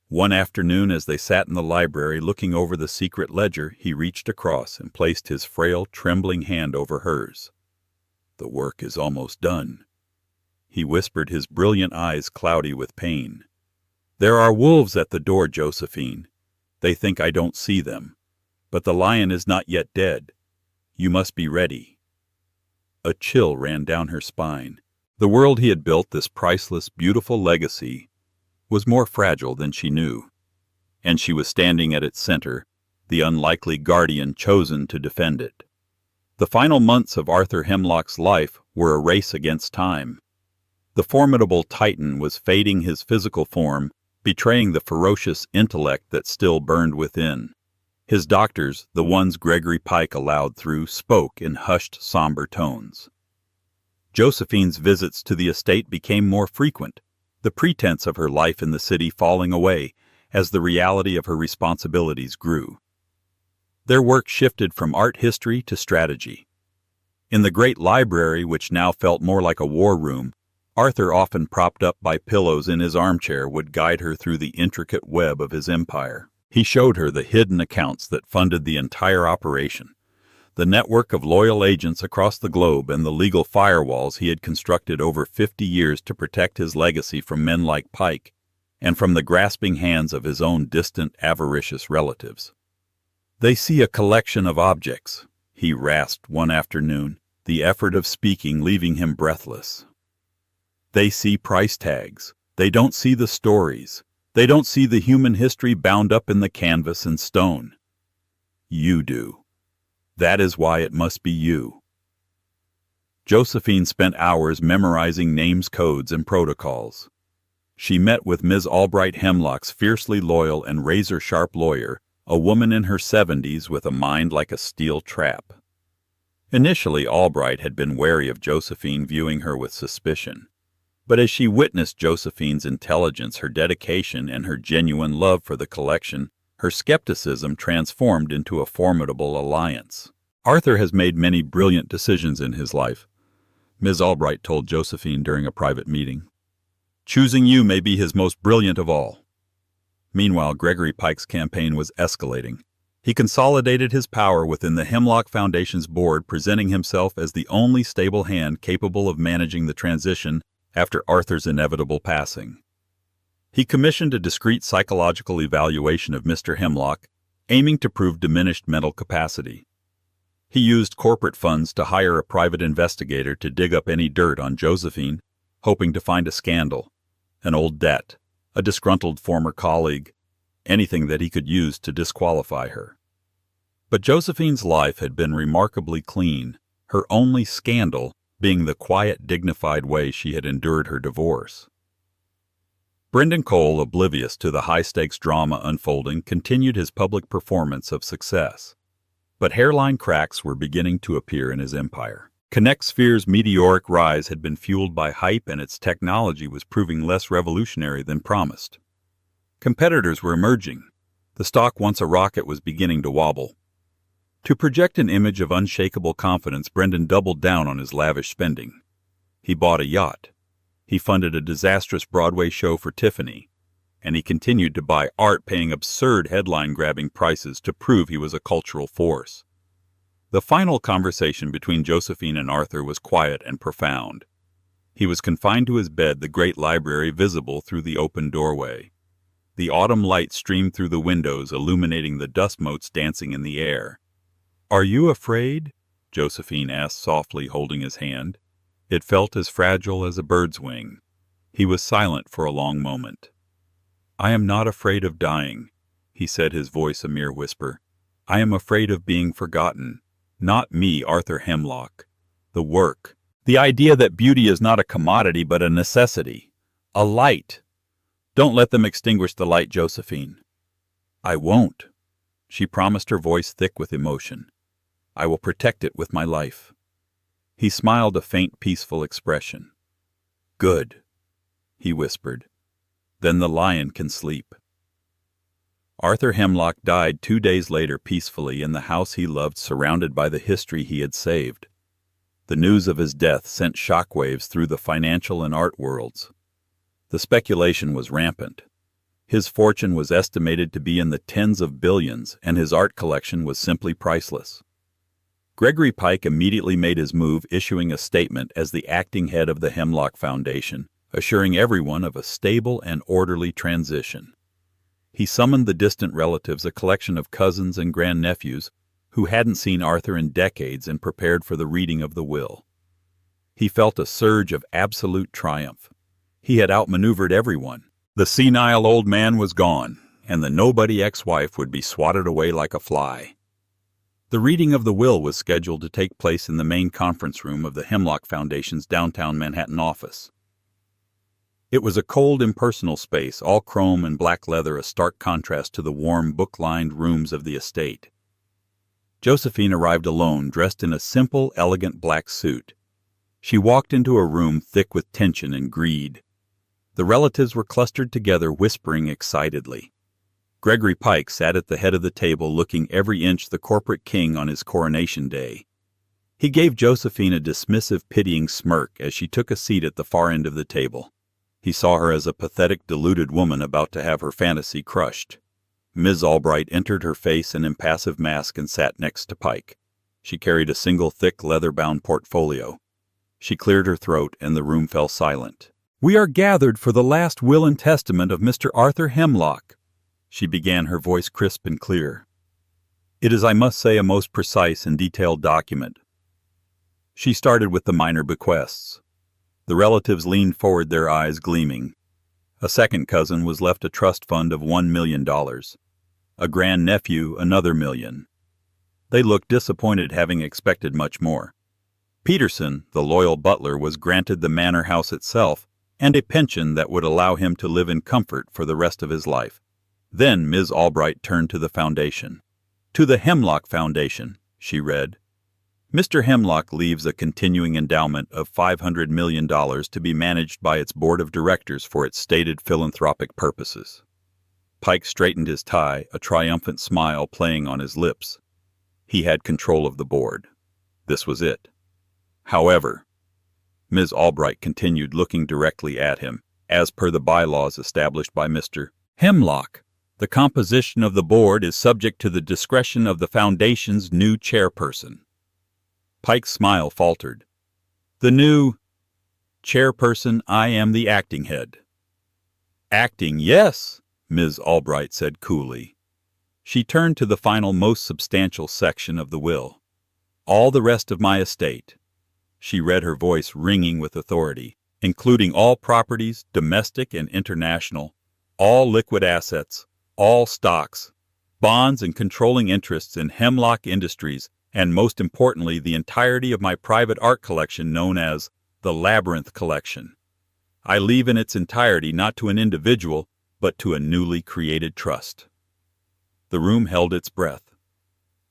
One afternoon, as they sat in the library looking over the secret ledger, he reached across and placed his frail, trembling hand over hers. "The work is almost done," he whispered, his brilliant eyes cloudy with pain. "There are wolves at the door, Josephine. They think I don't see them. But the lion is not yet dead. You must be ready." A chill ran down her spine. The world he had built, this priceless, beautiful legacy, was more fragile than she knew. And she was standing at its center, the unlikely guardian chosen to defend it. The final months of Arthur Hemlock's life were a race against time. The formidable Titan was fading his physical form, betraying the ferocious intellect that still burned within. His doctors, the ones Gregory Pike allowed through, spoke in hushed, somber tones. Josephine's visits to the estate became more frequent, the pretense of her life in the city falling away as the reality of her responsibilities grew. Their work shifted from art history to strategy. In the great library, which now felt more like a war room, Arthur, often propped up by pillows in his armchair, would guide her through the intricate web of his empire. He showed her the hidden accounts that funded the entire operation, the network of loyal agents across the globe, and the legal firewalls he had constructed over 50 years to protect his legacy from men like Pike and from the grasping hands of his own distant, avaricious relatives. "They see a collection of objects," he rasped one afternoon, the effort of speaking leaving him breathless. "They see price tags. They don't see the stories. They don't see the human history bound up in the canvas and stone. You do. That is why it must be you." Josephine spent hours memorizing names, codes, and protocols. She met with Ms. Albright Hemlock's fiercely loyal and razor-sharp lawyer, a woman in her 70s with a mind like a steel trap. Initially, Albright had been wary of Josephine, viewing her with suspicion. But as she witnessed Josephine's intelligence, her dedication, and her genuine love for the collection, her skepticism transformed into a formidable alliance. "Arthur has made many brilliant decisions in his life," Ms. Albright told Josephine during a private meeting. "Choosing you may be his most brilliant of all." Meanwhile, Gregory Pike's campaign was escalating. He consolidated his power within the Hemlock Foundation's board, presenting himself as the only stable hand capable of managing the transition after Arthur's inevitable passing. He commissioned a discreet psychological evaluation of Mr. Hemlock, aiming to prove diminished mental capacity. He used corporate funds to hire a private investigator to dig up any dirt on Josephine, hoping to find a scandal, an old debt, a disgruntled former colleague, anything that he could use to disqualify her. But Josephine's life had been remarkably clean, her only scandal being the quiet, dignified way she had endured her divorce. Brendan Cole, oblivious to the high-stakes drama unfolding, continued his public performance of success. But hairline cracks were beginning to appear in his empire. Connect Sphere's meteoric rise had been fueled by hype, and its technology was proving less revolutionary than promised. Competitors were emerging. The stock, once a rocket, was beginning to wobble. To project an image of unshakable confidence, Brendan doubled down on his lavish spending. He bought a yacht. He funded a disastrous Broadway show for Tiffany. And he continued to buy art, paying absurd headline-grabbing prices to prove he was a cultural force. The final conversation between Josephine and Arthur was quiet and profound. He was confined to his bed, the great library visible through the open doorway. The autumn light streamed through the windows, illuminating the dust motes dancing in the air. "Are you afraid?" Josephine asked softly, holding his hand. It felt as fragile as a bird's wing. He was silent for a long moment. "I am not afraid of dying," he said, his voice a mere whisper. "I am afraid of being forgotten. Not me, Arthur Hemlock. The work. The idea that beauty is not a commodity but a necessity. A light. Don't let them extinguish the light, Josephine." "I won't," she promised, her voice thick with emotion. "I will protect it with my life." He smiled, a faint, peaceful expression. "Good," he whispered. "Then the lion can sleep." Arthur Hemlock died 2 days later peacefully in the house he loved, surrounded by the history he had saved. The news of his death sent shockwaves through the financial and art worlds. The speculation was rampant. His fortune was estimated to be in the tens of billions, and his art collection was simply priceless. Gregory Pike immediately made his move, issuing a statement as the acting head of the Hemlock Foundation, assuring everyone of a stable and orderly transition. He summoned the distant relatives, a collection of cousins and grandnephews who hadn't seen Arthur in decades, and prepared for the reading of the will. He felt a surge of absolute triumph. He had outmaneuvered everyone. The senile old man was gone, and the nobody ex-wife would be swatted away like a fly. The reading of the will was scheduled to take place in the main conference room of the Hemlock Foundation's downtown Manhattan office. It was a cold, impersonal space, all chrome and black leather, a stark contrast to the warm, book-lined rooms of the estate. Josephine arrived alone, dressed in a simple, elegant black suit. She walked into a room thick with tension and greed. The relatives were clustered together, whispering excitedly. Gregory Pike sat at the head of the table, looking every inch the corporate king on his coronation day. He gave Josephine a dismissive, pitying smirk as she took a seat at the far end of the table. He saw her as a pathetic, deluded woman about to have her fantasy crushed. Ms. Albright entered, her face an impassive mask, and sat next to Pike. She carried a single thick, leather-bound portfolio. She cleared her throat, and the room fell silent. "We are gathered for the last will and testament of Mr. Arthur Hemlock," she began, her voice crisp and clear. "It is, I must say, a most precise and detailed document." She started with the minor bequests. The relatives leaned forward, their eyes gleaming. A second cousin was left a trust fund of $1 million. A grandnephew another $1 million. They looked disappointed, having expected much more. Peterson, the loyal butler, was granted the manor house itself and a pension that would allow him to live in comfort for the rest of his life. Then Ms. Albright turned to the foundation. "To the Hemlock Foundation," she read. "Mr. Hemlock leaves a continuing endowment of $500 million to be managed by its board of directors for its stated philanthropic purposes." Pike straightened his tie, a triumphant smile playing on his lips. He had control of the board. This was it. "However," Ms. Albright continued, looking directly at him, "as per the bylaws established by Mr. Hemlock, the composition of the board is subject to the discretion of the foundation's new chairperson." Pike's smile faltered. "The new chairperson, I am the acting head." "Acting, yes," Ms. Albright said coolly. She turned to the final, most substantial section of the will. "All the rest of my estate," she read, her voice ringing with authority, "including all properties, domestic and international, all liquid assets, all stocks, bonds and controlling interests in Hemlock Industries, and most importantly, the entirety of my private art collection known as the Labyrinth Collection. I leave in its entirety not to an individual, but to a newly created trust." The room held its breath.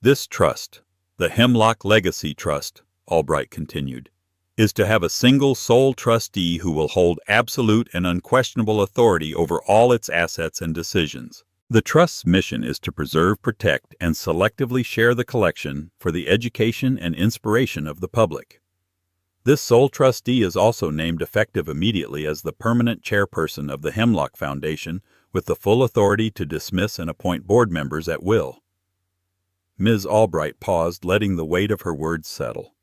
"This trust, the Hemlock Legacy Trust," Albright continued, "is to have a single sole trustee who will hold absolute and unquestionable authority over all its assets and decisions. The Trust's mission is to preserve, protect, and selectively share the collection for the education and inspiration of the public. This sole trustee is also named effective immediately as the permanent chairperson of the Hemlock Foundation, with the full authority to dismiss and appoint board members at will." Ms. Albright paused, letting the weight of her words settle.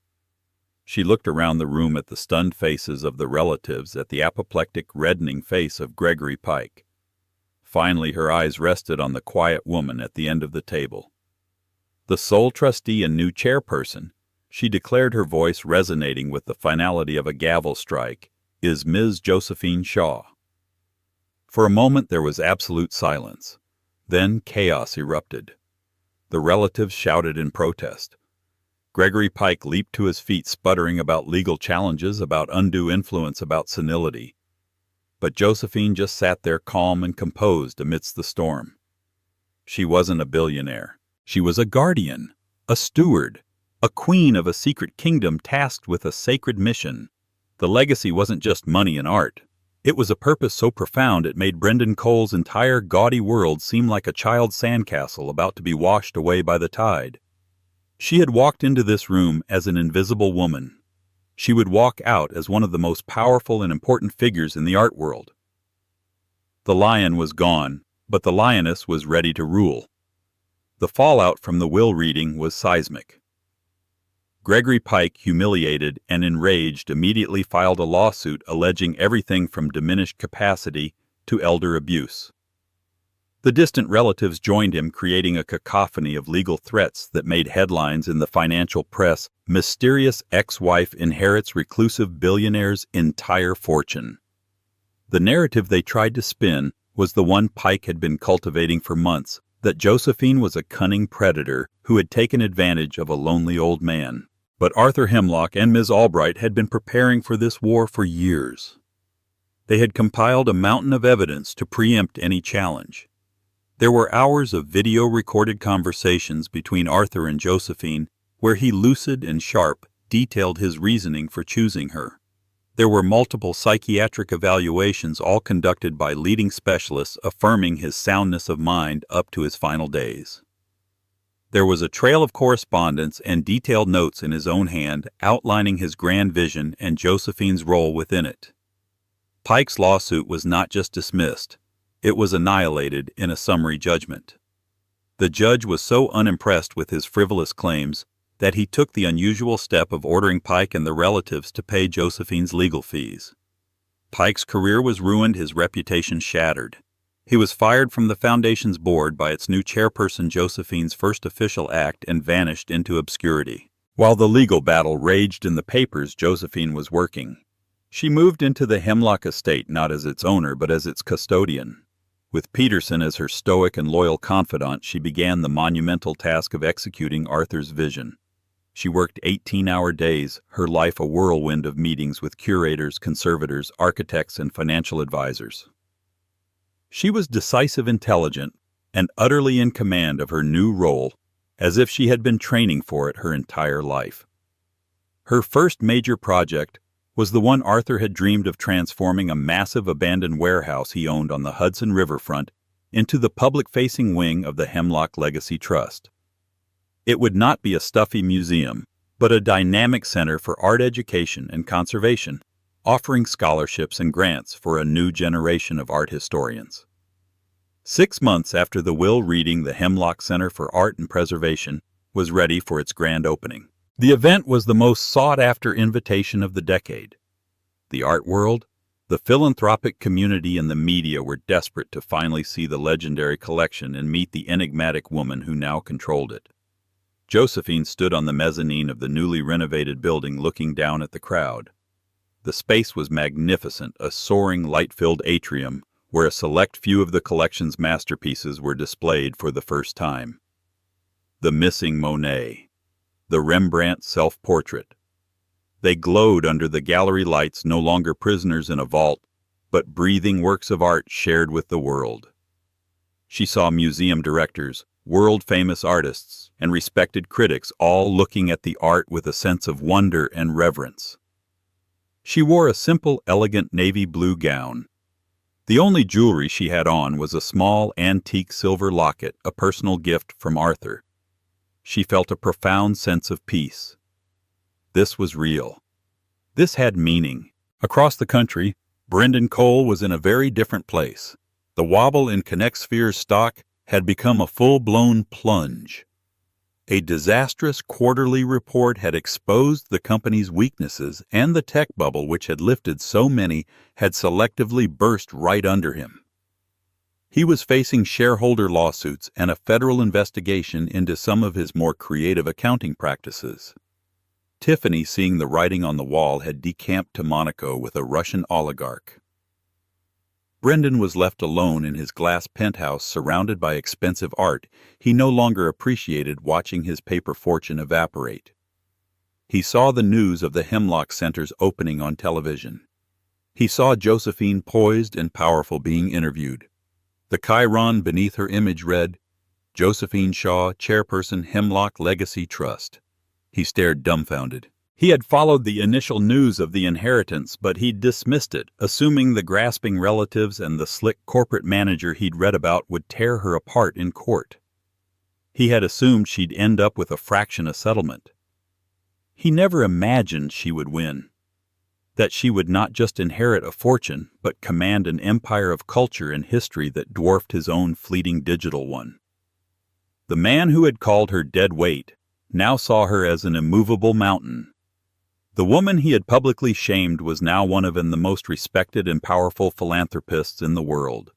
She looked around the room at the stunned faces of the relatives, at the apoplectic, reddening face of Gregory Pike. Finally, her eyes rested on the quiet woman at the end of the table. "The sole trustee and new chairperson," she declared, her voice resonating with the finality of a gavel strike, "is Ms. Josephine Shaw." For a moment there was absolute silence. Then chaos erupted. The relatives shouted in protest. Gregory Pike leaped to his feet, sputtering about legal challenges, about undue influence, about senility. But Josephine just sat there, calm and composed amidst the storm. She wasn't a billionaire. She was a guardian, a steward, a queen of a secret kingdom tasked with a sacred mission. The legacy wasn't just money and art. It was a purpose so profound it made Brendan Cole's entire gaudy world seem like a child's sandcastle about to be washed away by the tide. She had walked into this room as an invisible woman. She would walk out as one of the most powerful and important figures in the art world. The lion was gone, but the lioness was ready to rule. The fallout from the will reading was seismic. Gregory Pike, humiliated and enraged, immediately filed a lawsuit alleging everything from diminished capacity to elder abuse. The distant relatives joined him, creating a cacophony of legal threats that made headlines in the financial press. Mysterious ex-wife inherits reclusive billionaire's entire fortune. The narrative they tried to spin was the one Pike had been cultivating for months, that Josephine was a cunning predator who had taken advantage of a lonely old man. But Arthur Hemlock and Ms. Albright had been preparing for this war for years. They had compiled a mountain of evidence to preempt any challenge. There were hours of video-recorded conversations between Arthur and Josephine where he, lucid and sharp, detailed his reasoning for choosing her. There were multiple psychiatric evaluations, all conducted by leading specialists, affirming his soundness of mind up to his final days. There was a trail of correspondence and detailed notes in his own hand outlining his grand vision and Josephine's role within it. Pike's lawsuit was not just dismissed, it was annihilated in a summary judgment. The judge was so unimpressed with his frivolous claims that he took the unusual step of ordering Pike and the relatives to pay Josephine's legal fees. Pike's career was ruined, his reputation shattered. He was fired from the foundation's board by its new chairperson, Josephine's first official act, and vanished into obscurity. While the legal battle raged in the papers Josephine was working, she moved into the Hemlock estate not as its owner but as its custodian. With Peterson as her stoic and loyal confidant, she began the monumental task of executing Arthur's vision. She worked 18-hour days, her life a whirlwind of meetings with curators, conservators, architects, and financial advisors. She was decisive, intelligent, and utterly in command of her new role, as if she had been training for it her entire life. Her first major project was the one Arthur had dreamed of, transforming a massive abandoned warehouse he owned on the Hudson riverfront into the public-facing wing of the Hemlock Legacy Trust. It would not be a stuffy museum, but a dynamic center for art education and conservation, offering scholarships and grants for a new generation of art historians. 6 months after the will reading, the Hemlock Center for Art and Preservation was ready for its grand opening. The event was the most sought-after invitation of the decade. The art world, the philanthropic community, and the media were desperate to finally see the legendary collection and meet the enigmatic woman who now controlled it. Josephine stood on the mezzanine of the newly renovated building, looking down at the crowd. The space was magnificent, a soaring, light-filled atrium where a select few of the collection's masterpieces were displayed for the first time. The missing Monet, the Rembrandt self-portrait. They glowed under the gallery lights, no longer prisoners in a vault, but breathing works of art shared with the world. She saw museum directors, world-famous artists, and respected critics all looking at the art with a sense of wonder and reverence. She wore a simple, elegant navy blue gown. The only jewelry she had on was a small, antique silver locket, a personal gift from Arthur. She felt a profound sense of peace. This was real. This had meaning. Across the country, Brendan Cole was in a very different place. The wobble in ConnectSphere's stock had become a full-blown plunge. A disastrous quarterly report had exposed the company's weaknesses, and the tech bubble, which had lifted so many, had selectively burst right under him. He was facing shareholder lawsuits and a federal investigation into some of his more creative accounting practices. Tiffany, seeing the writing on the wall, had decamped to Monaco with a Russian oligarch. Brendan was left alone in his glass penthouse surrounded by expensive art. He no longer appreciated watching his paper fortune evaporate. He saw the news of the Hemlock Center's opening on television. He saw Josephine poised and powerful being interviewed. The chyron beneath her image read, "Josephine Shaw, Chairperson, Hemlock Legacy Trust." He stared dumbfounded. He had followed the initial news of the inheritance, but he'd dismissed it, assuming the grasping relatives and the slick corporate manager he'd read about would tear her apart in court. He had assumed she'd end up with a fraction of settlement. He never imagined she would win. That she would not just inherit a fortune, but command an empire of culture and history that dwarfed his own fleeting digital one. The man who had called her dead weight, now saw her as an immovable mountain. The woman he had publicly shamed was now one of the most respected and powerful philanthropists in the world.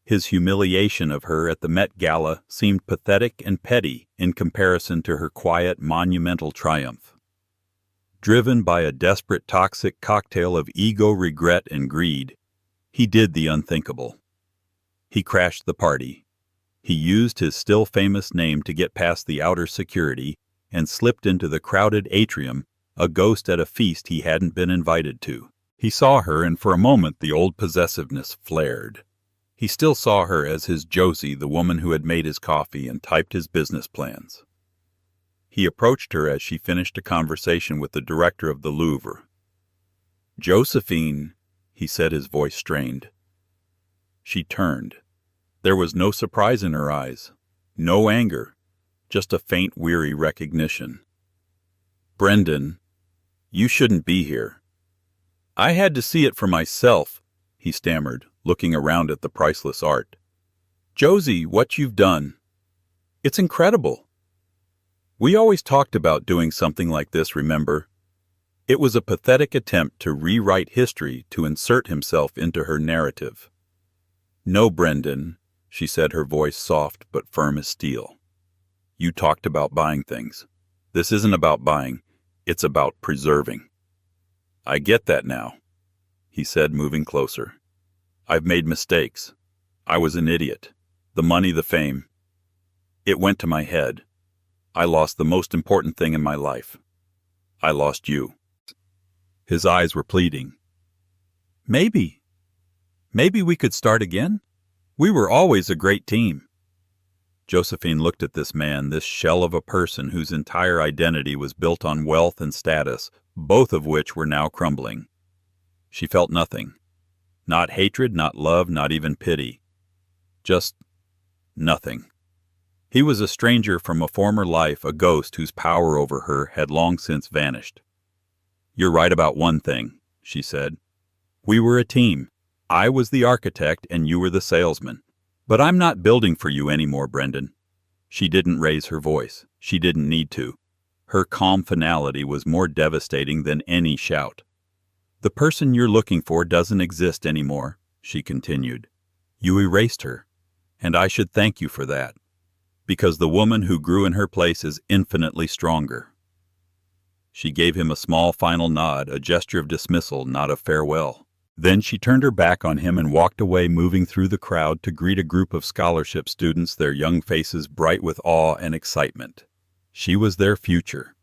His humiliation of her at the Met Gala seemed pathetic and petty in comparison to her quiet, monumental triumph. Driven by a desperate, toxic cocktail of ego, regret, and greed, he did the unthinkable. He crashed the party. He used his still famous name to get past the outer security and slipped into the crowded atrium, a ghost at a feast he hadn't been invited to. He saw her, and for a moment the old possessiveness flared. He still saw her as his Josie, the woman who had made his coffee and typed his business plans. He approached her as she finished a conversation with the director of the Louvre. "Josephine," he said, his voice strained. She turned. There was no surprise in her eyes, no anger, just a faint, weary recognition. "Brendan, you shouldn't be here." "I had to see it for myself," he stammered, looking around at the priceless art. "Josie, what you've done. It's incredible. We always talked about doing something like this, remember? It was a pathetic attempt to rewrite history to insert himself into her narrative." "No, Brendan," she said, her voice soft but firm as steel. "You talked about buying things. This isn't about buying. It's about preserving." "I get that now," he said, moving closer. "I've made mistakes. I was an idiot. The money, the fame. It went to my head. I lost the most important thing in my life. I lost you." His eyes were pleading. Maybe we could start again? We were always a great team." Josephine looked at this man, this shell of a person whose entire identity was built on wealth and status, both of which were now crumbling. She felt nothing. Not hatred, not love, not even pity. Just nothing. He was a stranger from a former life, a ghost whose power over her had long since vanished. "You're right about one thing," she said. "We were a team. I was the architect and you were the salesman. But I'm not building for you anymore, Brendan." She didn't raise her voice. She didn't need to. Her calm finality was more devastating than any shout. "The person you're looking for doesn't exist anymore," she continued. "You erased her, and I should thank you for that, because the woman who grew in her place is infinitely stronger." She gave him a small final nod, a gesture of dismissal, not of farewell. Then she turned her back on him and walked away, moving through the crowd to greet a group of scholarship students, their young faces bright with awe and excitement. She was their future.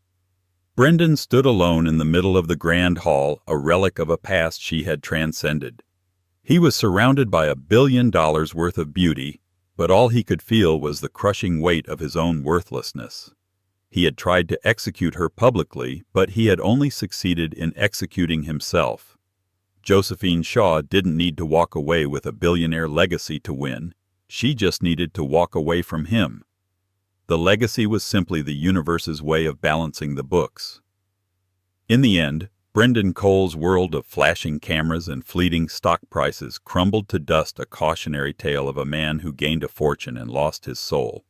Brendan stood alone in the middle of the grand hall, a relic of a past she had transcended. He was surrounded by $1 billion worth of beauty, but all he could feel was the crushing weight of his own worthlessness. He had tried to execute her publicly, but he had only succeeded in executing himself. Josephine Shaw didn't need to walk away with a billionaire legacy to win. She just needed to walk away from him. The legacy was simply the universe's way of balancing the books. In the end, Brendan Cole's world of flashing cameras and fleeting stock prices crumbled to dust, a cautionary tale of a man who gained a fortune and lost his soul.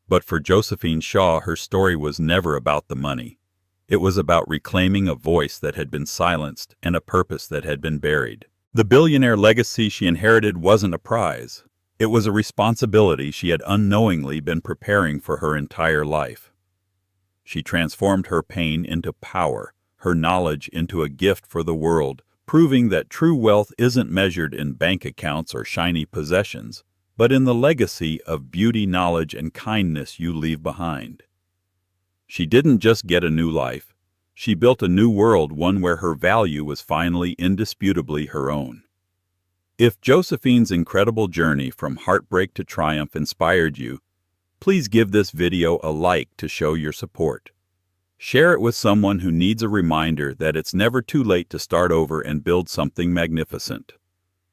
But for Josephine Shaw, her story was never about the money. It was about reclaiming a voice that had been silenced and a purpose that had been buried. The billionaire legacy she inherited wasn't a prize. It was a responsibility she had unknowingly been preparing for her entire life. She transformed her pain into power, her knowledge into a gift for the world, proving that true wealth isn't measured in bank accounts or shiny possessions, but in the legacy of beauty, knowledge, and kindness you leave behind. She didn't just get a new life. She built a new world, one where her value was finally indisputably her own. If Josephine's incredible journey from heartbreak to triumph inspired you, please give this video a like to show your support. Share it with someone who needs a reminder that it's never too late to start over and build something magnificent.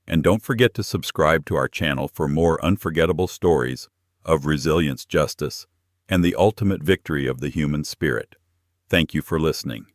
And don't forget to subscribe to our channel for more unforgettable stories of resilience, justice, and the ultimate victory of the human spirit. Thank you for listening.